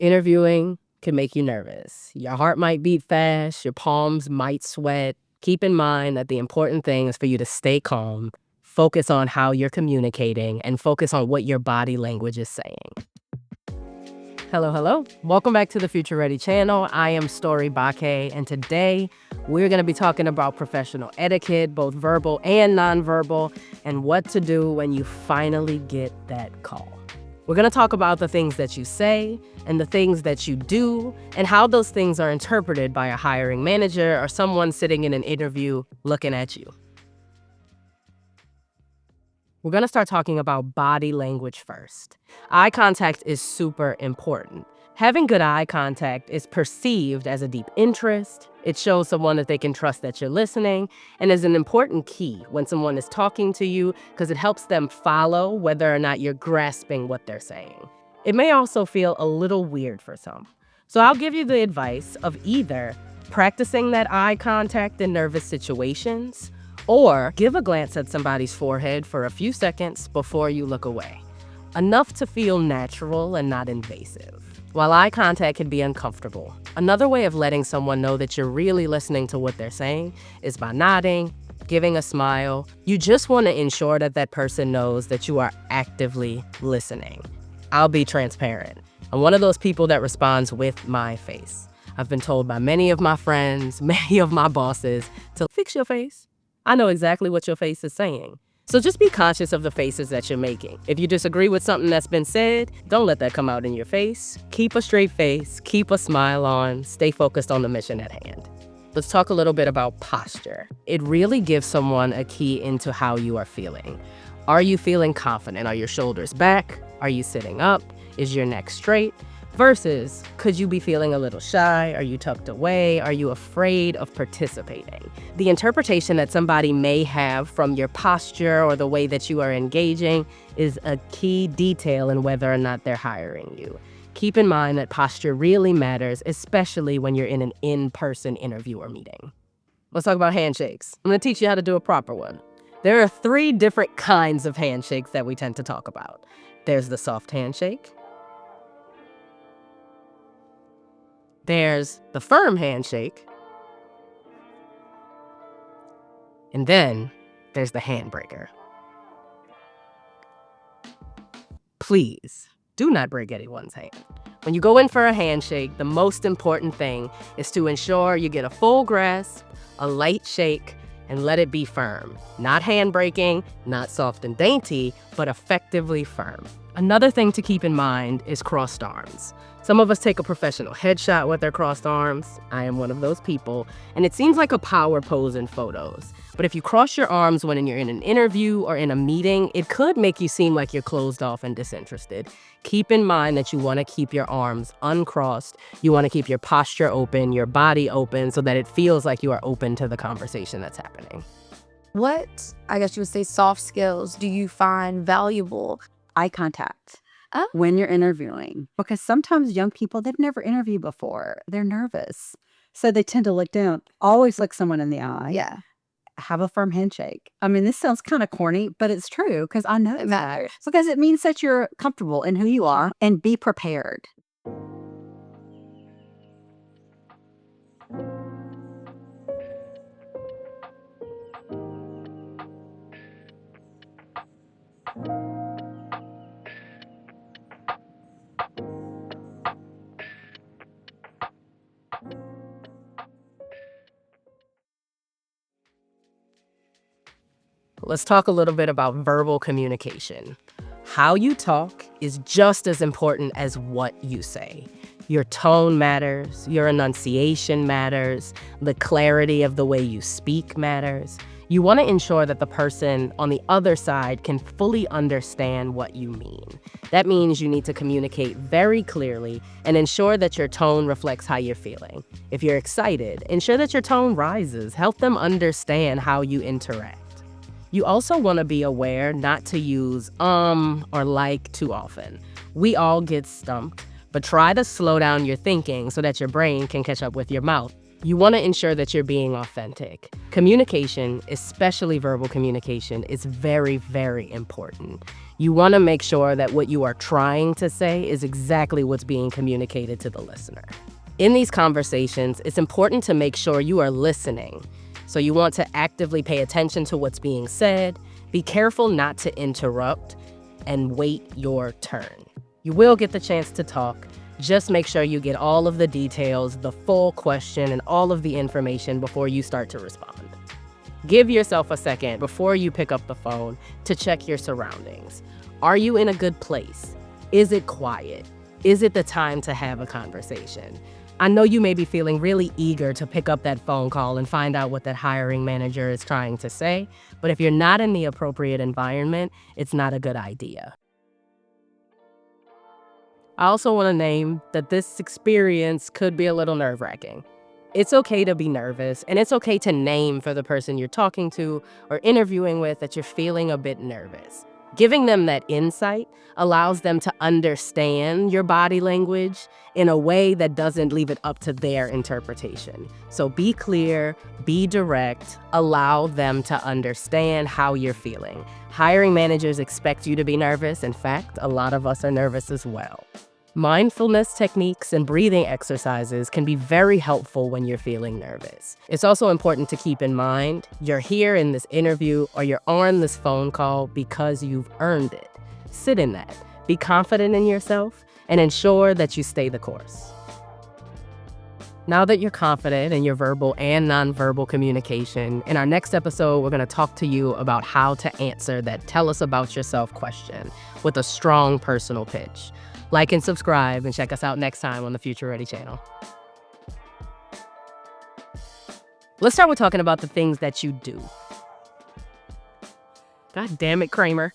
Interviewing can make you nervous. Your heart might beat fast, your palms might sweat. Keep in mind that the important thing is for you to stay calm, focus on how you're communicating, and focus on what your body language is saying. Hello, hello. Welcome back to the Future Ready channel. I am Story Baquet, and today we're going to be talking about professional etiquette, both verbal and nonverbal, and what to do when you finally get that call. We're going to talk about the things that you say and the things that you do and how those things are interpreted by a hiring manager or someone sitting in an interview looking at you. We're going to start talking about body language first. Eye contact is super important. Having good eye contact is perceived as a deep interest. It shows someone that they can trust that you're listening, and is an important key when someone is talking to you because it helps them follow whether or not you're grasping what they're saying. It may also feel a little weird for some. So I'll give you the advice of either practicing that eye contact in nervous situations, or give a glance at somebody's forehead for a few seconds before you look away. Enough to feel natural and not invasive. While eye contact can be uncomfortable, another way of letting someone know that you're really listening to what they're saying is by nodding, giving a smile. You just want to ensure that that person knows that you are actively listening. I'll be transparent. I'm one of those people that responds with my face. I've been told by many of my friends, many of my bosses, to fix your face. I know exactly what your face is saying. So just be conscious of the faces that you're making. If you disagree with something that's been said, don't let that come out in your face. Keep a straight face, keep a smile on, stay focused on the mission at hand. Let's talk a little bit about posture. It really gives someone a key into how you are feeling. Are you feeling confident? Are your shoulders back? Are you sitting up? Is your neck straight? Versus, could you be feeling a little shy? Are you tucked away? Are you afraid of participating? The interpretation that somebody may have from your posture or the way that you are engaging is a key detail in whether or not they're hiring you. Keep in mind that posture really matters, especially when you're in an in-person interview or meeting. Let's talk about handshakes. I'm going to teach you how to do a proper one. There are 3 different kinds of handshakes that we tend to talk about. There's the soft handshake. There's the firm handshake. And then there's the handbreaker. Please do not break anyone's hand. When you go in for a handshake, the most important thing is to ensure you get a full grasp, a light shake, and let it be firm. Not handbraking, not soft and dainty, but effectively firm. Another thing to keep in mind is crossed arms. Some of us take a professional headshot with their crossed arms. I am one of those people, and it seems like a power pose in photos. But if you cross your arms when you're in an interview or in a meeting, it could make you seem like you're closed off and disinterested. Keep in mind that you want to keep your arms uncrossed. You want to keep your posture open, your body open, so that it feels like you are open to the conversation that's happening. What, I guess you would say, soft skills do you find valuable? Eye contact Oh. when you're interviewing, because sometimes young people, they've never interviewed before. They're nervous. So they tend to look down, always look someone in the eye. Yeah. Have a firm handshake. I mean, this sounds kind of corny, but it's true because I know It matters. because it means that you're comfortable in who you are and be prepared. Let's talk a little bit about verbal communication. How you talk is just as important as what you say. Your tone matters, your enunciation matters, the clarity of the way you speak matters. You want to ensure that the person on the other side can fully understand what you mean. That means you need to communicate very clearly and ensure that your tone reflects how you're feeling. If you're excited, ensure that your tone rises. Help them understand how you interact. You also want to be aware not to use or like too often. We all get stumped, but try to slow down your thinking so that your brain can catch up with your mouth. You want to ensure that you're being authentic. Communication, especially verbal communication, is very, very important. You want to make sure that what you are trying to say is exactly what's being communicated to the listener. In these conversations, it's important to make sure you are listening. So you want to actively pay attention to what's being said, be careful not to interrupt, and wait your turn. You will get the chance to talk. Just make sure you get all of the details, the full question, and all of the information before you start to respond. Give yourself a second before you pick up the phone to check your surroundings. Are you in a good place? Is it quiet? Is it the time to have a conversation? I know you may be feeling really eager to pick up that phone call and find out what that hiring manager is trying to say, but if you're not in the appropriate environment, it's not a good idea. I also want to name that this experience could be a little nerve-wracking. It's okay to be nervous, and it's okay to name for the person you're talking to or interviewing with that you're feeling a bit nervous. Giving them that insight allows them to understand your body language in a way that doesn't leave it up to their interpretation. So be clear, be direct, allow them to understand how you're feeling. Hiring managers expect you to be nervous. In fact, a lot of us are nervous as well. Mindfulness techniques and breathing exercises can be very helpful when you're feeling nervous. It's also important to keep in mind you're here in this interview or you're on this phone call because you've earned it. Sit in that. Be confident in yourself and ensure that you stay the course. Now that you're confident in your verbal and nonverbal communication, in our next episode, we're going to talk to you about how to answer that "tell us about yourself" question with a strong personal pitch. Like and subscribe, and check us out next time on the Future Ready channel. Let's start with talking about the things that you do. God damn it, Kramer.